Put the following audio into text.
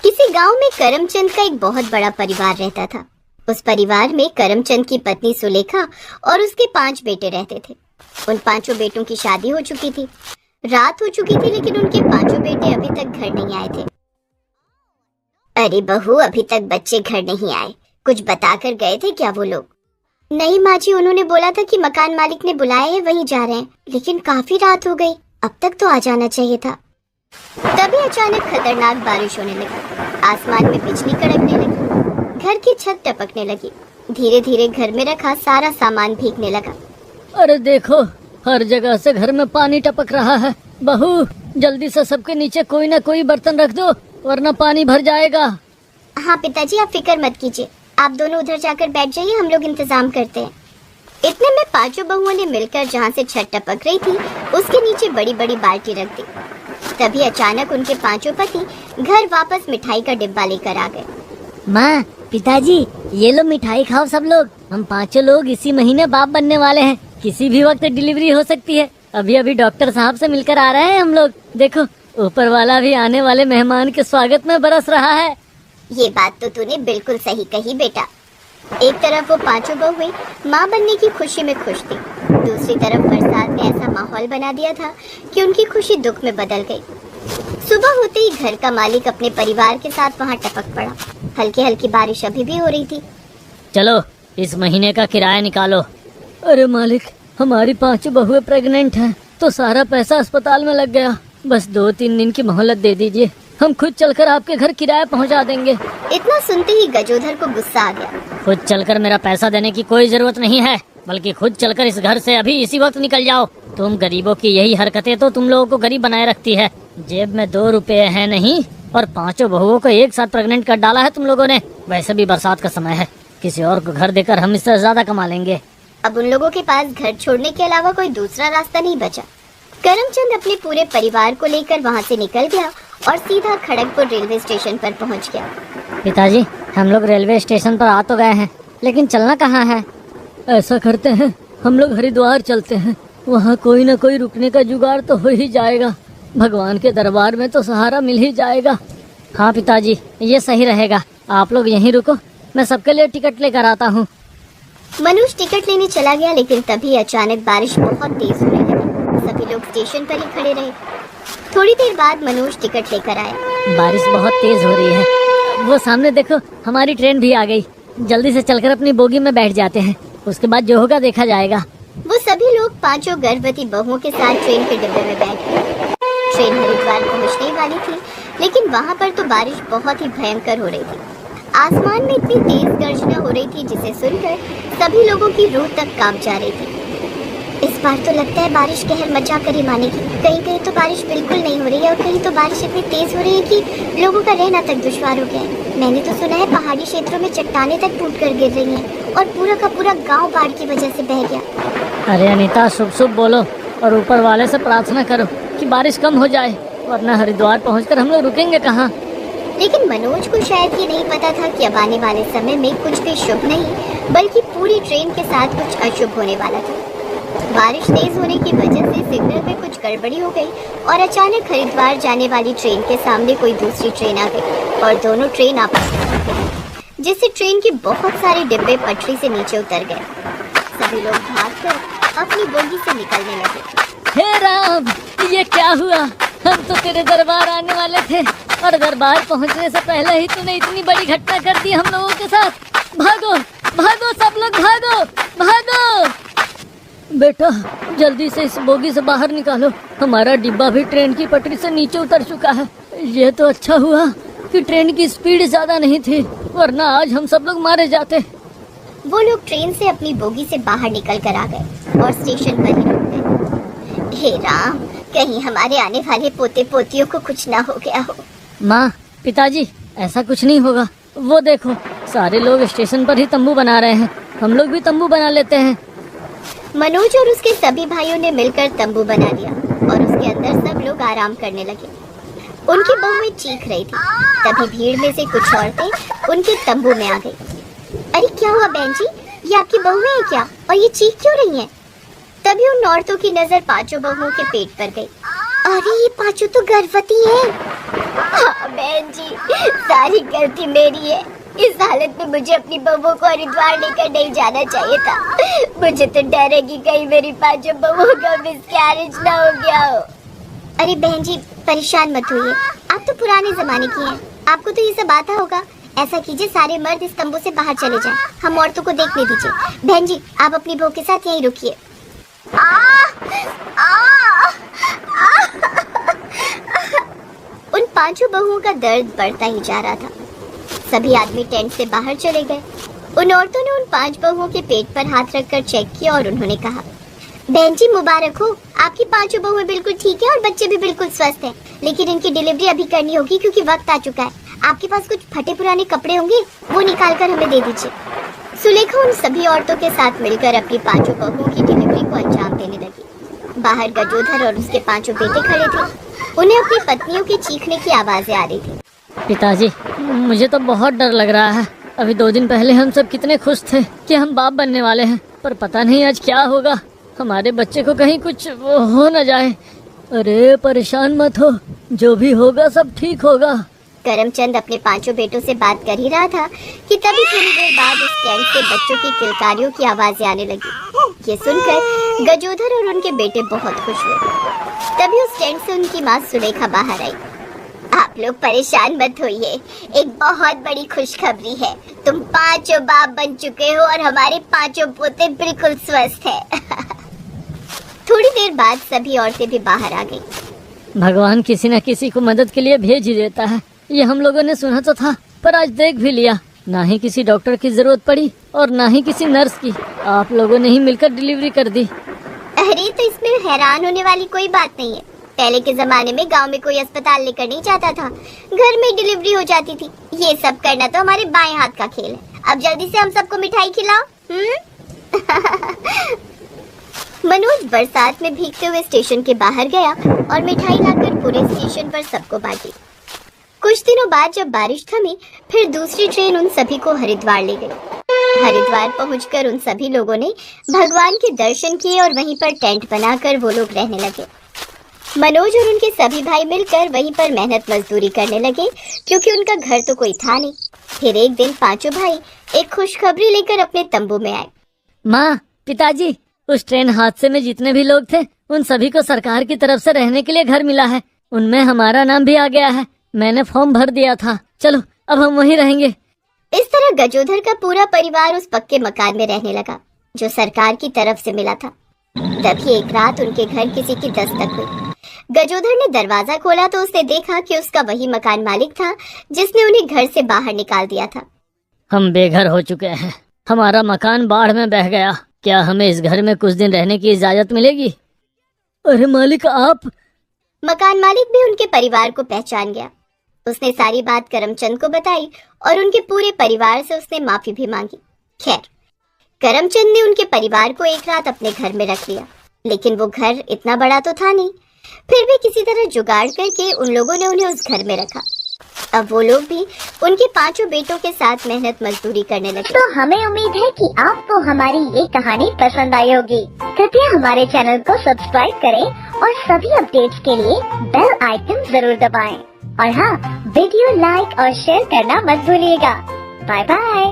किसी गांव में करमचंद का एक बहुत बड़ा परिवार रहता था। उस परिवार में करमचंद की पत्नी सुलेखा और उसके 5 बेटे रहते थे। उन 5 बेटों की शादी हो चुकी थी। रात हो चुकी थी, लेकिन उनके 5 बेटे अभी तक घर नहीं आए थे। अरे बहू, अभी तक बच्चे घर नहीं आए, कुछ बताकर गए थे क्या वो लोग? नहीं माँ जी, उन्होंने बोला था कि मकान मालिक ने बुलाया है, वहीं जा रहे हैं, लेकिन काफी रात हो गई, अब तक तो आ जाना चाहिए था। तभी अचानक खतरनाक बारिश होने लगी। आसमान में बिजली कड़कने लगी, घर की छत टपकने लगी। धीरे धीरे घर में रखा सारा सामान भीगने लगा। अरे देखो, हर जगह से घर में पानी टपक रहा है। बहू, जल्दी से सबके नीचे कोई ना कोई बर्तन रख दो, वरना पानी भर जाएगा। हाँ पिताजी, आप फिक्र मत कीजिए, आप दोनों उधर जाकर बैठ जाइए, हम लोग इंतजाम करते हैं। इतने में 5 बहुओं ने मिलकर जहाँ से छत टपक रही थी उसके नीचे बड़ी बड़ी बाल्टी रख दी। तभी अचानक उनके 5 पति घर वापस मिठाई का डिब्बा लेकर आ गए। माँ, पिताजी, ये लो मिठाई खाओ सब लोग। हम 5 लोग इसी महीने बाप बनने वाले हैं, किसी भी वक्त डिलीवरी हो सकती है। अभी अभी डॉक्टर साहब से मिलकर आ रहे हैं हम लोग। देखो, ऊपर वाला भी आने वाले मेहमान के स्वागत में बरस रहा है। ये बात तो तूने बिल्कुल सही कही बेटा। एक तरफ वो 5 बहुएं माँ बनने की खुशी में खुश थी, दूसरी तरफ बरसात ने ऐसा माहौल बना दिया था कि उनकी खुशी दुख में बदल गई। सुबह होते ही घर का मालिक अपने परिवार के साथ वहाँ टपक पड़ा। हल्की हल्की बारिश अभी भी हो रही थी। चलो, इस महीने का किराया निकालो। अरे मालिक, हमारी 5 बहुएं प्रेग्नेंट हैं, तो सारा पैसा अस्पताल में लग गया। बस 2-3 दिन की मोहलत दे दीजिए, हम खुद चलकर आपके घर किराया पहुंचा देंगे। इतना सुनते ही गजोधर को गुस्सा आ गया। खुद चलकर मेरा पैसा देने की कोई जरूरत नहीं है, बल्कि खुद चलकर इस घर से अभी इसी वक्त निकल जाओ। तुम गरीबों की यही हरकतें तो तुम लोगों को गरीब बनाए रखती है। जेब में 2 रुपए है नहीं, और 5 बहुओं को एक साथ प्रेग्नेंट कर डाला है तुम लोगों ने। वैसे भी बरसात का समय है, किसी और को घर देकर हम इससे ज्यादा कमा लेंगे। अब उन लोगों के पास घर छोड़ने के अलावा कोई दूसरा रास्ता नहीं बचा। करमचंद अपने पूरे परिवार को लेकर वहाँ से निकल गया और सीधा खड़गपुर रेलवे स्टेशन पर पहुँच गया। पिताजी, हम लोग रेलवे स्टेशन पर आ तो गए हैं, लेकिन चलना कहाँ है? ऐसा करते हैं, हम लोग हरिद्वार चलते हैं, वहाँ कोई न कोई रुकने का जुगाड़ तो हो ही जाएगा। भगवान के दरबार में तो सहारा मिल ही जाएगा। हाँ पिताजी, ये सही रहेगा। आप लोग यहीं रुको, मैं सबके लिए टिकट लेकर आता हूँ। मनोज टिकट लेने चला गया, लेकिन तभी अचानक बारिश बहुत तेज होने लगी। सभी लोग स्टेशन पर ही खड़े रहे। थोड़ी देर बाद मनोज टिकट लेकर आया। बारिश बहुत तेज हो रही है, वो सामने देखो, हमारी ट्रेन भी आ गई। जल्दी से चलकर अपनी बोगी में बैठ जाते हैं, उसके बाद जो होगा देखा जाएगा। वो सभी लोग 5 गर्भवती बहुओं के साथ ट्रेन के डिब्बे में बैठ गए। ट्रेन हरिद्वार पहुंचने वाली थी, लेकिन वहाँ पर तो बारिश बहुत ही भयंकर हो रही थी। आसमान में इतनी तेज गर्जना हो रही थी जिसे सुनकर सभी लोगों की रूह तक कांप जा रही थी। इस बार तो लगता है बारिश कहर मचा कर ही मानेगी। कहीं कहीं तो बारिश बिल्कुल नहीं हो रही है, और कहीं तो बारिश इतनी तेज हो रही है कि लोगों का रहना तक दुश्वार हो गया है। मैंने तो सुना है पहाड़ी क्षेत्रों में चट्टानें तक टूट कर गिर रही हैं, और पूरा का पूरा गांव बाढ़ की वजह से बह गया। अरे अनीता, शुभ शुभ बोलो और ऊपर वाले से प्रार्थना करो कि बारिश कम हो जाए, वरना हरिद्वार पहुंचकर हम लोग रुकेंगे कहाँ? लेकिन मनोज को शायद ये नहीं पता था कि अब आने वाले समय में कुछ भी शुभ नहीं, बल्कि पूरी ट्रेन के साथ कुछ अशुभ होने वाला था। बारिश तेज होने की वजह से सिग्नल में कुछ गड़बड़ी हो गई, और अचानक हरिद्वार जाने वाली ट्रेन के सामने कोई दूसरी ट्रेन आ गई, और दोनों ट्रेन आपस में टकरा गई, जिससे ट्रेन के बहुत सारे डिब्बे पटरी से नीचे उतर गए। सभी लोग भागकर अपनी बोगी से निकलने लगे। हे राम, ये क्या हुआ? हम तो तेरे दरबार आने वाले थे, और दरबार पहुंचने से पहले ही तूने इतनी बड़ी घटना कर दी हम लोगों के साथ। भागो भागो, सब लोग भागो भागो। बेटा, जल्दी से इस बोगी से बाहर निकालो, हमारा डिब्बा भी ट्रेन की पटरी से नीचे उतर चुका है। ये तो अच्छा हुआ कि ट्रेन की स्पीड ज्यादा नहीं थी, वरना आज हम सब लोग मारे जाते। वो लोग ट्रेन से अपनी बोगी से बाहर निकल कर आ गए और स्टेशन पर ही रुक गए। हे राम, कहीं हमारे आने वाले पोते पोतियों को कुछ ना हो गया हो। माँ, पिताजी, ऐसा कुछ नहीं होगा। वो देखो, सारे लोग स्टेशन पर ही तंबू बना रहे हैं, हम लोग भी तंबू बना लेते हैं। मनोज और उसके सभी भाइयों ने मिलकर तंबू बना लिया, और उसके अंदर सब लोग आराम करने लगे। उनकी बहुएं चीख रही थी। तभी भीड़ में से कुछ औरतें उनके तंबू में आ गई। अरे क्या हुआ बहन जी, ये आपकी बहुएं हैं क्या, और ये चीख क्यों रही हैं? तभी उन औरतों की नजर 5 बहुओं के पेट पर गई। अरे ये 5 तो गर्भवती हैं। हाँ बहन जी, सारी गलती मेरी है। इस हालत में मुझे अपनी बहू को हरिद्वार लेकर नहीं जाना चाहिए था। मुझे तो डर है कि कहीं मेरी पांचों बहुओं का मिसकैरेज ना हो गया हो। अरे बहन जी, परेशान मत होइए, आप तो पुराने जमाने की हैं, आपको तो ये सब आता होगा। ऐसा कीजिए, सारे मर्द इस तंबू से बाहर चले जाएं, हम औरतों को देखने दीजिए। बहन जी, आप अपनी बहू के साथ यहीं रुकिए। उन पांचों बहुओं का दर्द बढ़ता ही जा रहा था। सभी आदमी टेंट से बाहर चले गए। उन औरतों ने उन 5 बहुओं के पेट पर हाथ रखकर चेक किया और उन्होंने कहा, बहन जी मुबारक हो, आपकी 5 बहुएं बिल्कुल ठीक है और बच्चे भी बिल्कुल स्वस्थ हैं। लेकिन इनकी डिलीवरी अभी करनी होगी क्योंकि वक्त आ चुका है। आपके पास कुछ फटे पुराने कपड़े होंगे, वो निकाल कर हमें दे दीजिए। सुलेखा उन सभी औरतों के साथ मिलकर अपनी 5 बहुओं की डिलीवरी को अंजाम देने लगी। बाहर गजोधर और उसके 5 बेटे खड़े थे। उन्हें अपनी पत्नियों की चीखने की आवाजें आ रही थी। पिताजी, मुझे तो बहुत डर लग रहा है। अभी 2 दिन पहले हम सब कितने खुश थे कि हम बाप बनने वाले हैं, पर पता नहीं आज क्या होगा। हमारे बच्चे को कहीं कुछ हो न जाए। अरे परेशान मत हो, जो भी होगा सब ठीक होगा। करमचंद अपने 5 बेटों से बात कर ही रहा था कि तभी थोड़ी देर बाद उस टेंट से बच्चों की किलकारियों की आवाजें आने लगी। ये सुनकर गजोधर और उनके बेटे बहुत खुश हुए। तभी उस टेंट से उनकी माँ सुलेखा बाहर आई। आप लोग परेशान मत होइए, एक बहुत बड़ी खुशखबरी है। तुम 5 बाप बन चुके हो और हमारे 5 पोते बिल्कुल स्वस्थ हैं। थोड़ी देर बाद सभी औरतें भी बाहर आ गईं। भगवान किसी न किसी को मदद के लिए भेज ही देता है। ये हम लोगों ने सुना तो था, पर आज देख भी लिया। ना ही किसी डॉक्टर की जरूरत पड़ी और ना ही किसी नर्स की। आप लोगों ने ही मिलकर डिलीवरी कर दी। अरे तो इसमें हैरान होने वाली कोई बात नहीं है। पहले के जमाने में गांव में कोई अस्पताल लेकर नहीं जाता था, घर में डिलीवरी हो जाती थी। ये सब करना तो हमारे बाएं हाथ का खेल है। अब जल्दी से हम सबको मिठाई खिलाओ। मनोज बरसात में भीगते हुए स्टेशन के बाहर गया और मिठाई लाकर पूरे स्टेशन पर सबको बांटी। कुछ दिनों बाद जब बारिश थमी, फिर दूसरी ट्रेन उन सभी को हरिद्वार ले गई। हरिद्वार पहुंचकर उन सभी लोगों ने भगवान के दर्शन किए और वहीं पर टेंट बनाकर वो लोग रहने लगे। मनोज और उनके सभी भाई मिलकर वहीं पर मेहनत मजदूरी करने लगे क्योंकि उनका घर तो कोई था नहीं। फिर एक दिन 5 भाई एक खुशखबरी लेकर अपने तंबू में आए। माँ, पिताजी, उस ट्रेन हादसे में जितने भी लोग थे उन सभी को सरकार की तरफ से रहने के लिए घर मिला है। उनमें हमारा नाम भी आ गया है। मैंने फॉर्म भर दिया था। चलो अब हम वहीं रहेंगे। इस तरह गजोधर का पूरा परिवार उस पक्के मकान में रहने लगा जो सरकार की तरफ से मिला था। तभी एक रात उनके घर किसी की दस्तक हुई। गजोधर ने दरवाजा खोला तो उसने देखा कि उसका वही मकान मालिक था जिसने उन्हें घर से बाहर निकाल दिया था। हम बेघर हो चुके हैं। हमारा मकान बाढ़ में बह गया। क्या हमें इस घर में कुछ दिन रहने की इजाजत मिलेगी? अरे मालिक, आप? मकान मालिक भी उनके परिवार को पहचान गया। उसने सारी बात करमचंद को बताई और उनके पूरे परिवार से उसने माफी भी मांगी। खैर, करमचंद ने उनके परिवार को एक रात अपने घर में रख लिया, लेकिन वो घर इतना बड़ा तो था नहीं। फिर भी किसी तरह जुगाड़ करके उन लोगों ने उन्हें उस घर में रखा। अब वो लोग भी उनके 5 बेटों के साथ मेहनत मजदूरी करने लगे। तो हमें उम्मीद है कि आपको हमारी ये कहानी पसंद आई होगी। कृपया हमारे चैनल को सब्सक्राइब करें और सभी अपडेट्स के लिए बेल आइकन जरूर दबाएं। और हाँ, वीडियो लाइक और शेयर करना मत भूलिएगा। Bye bye.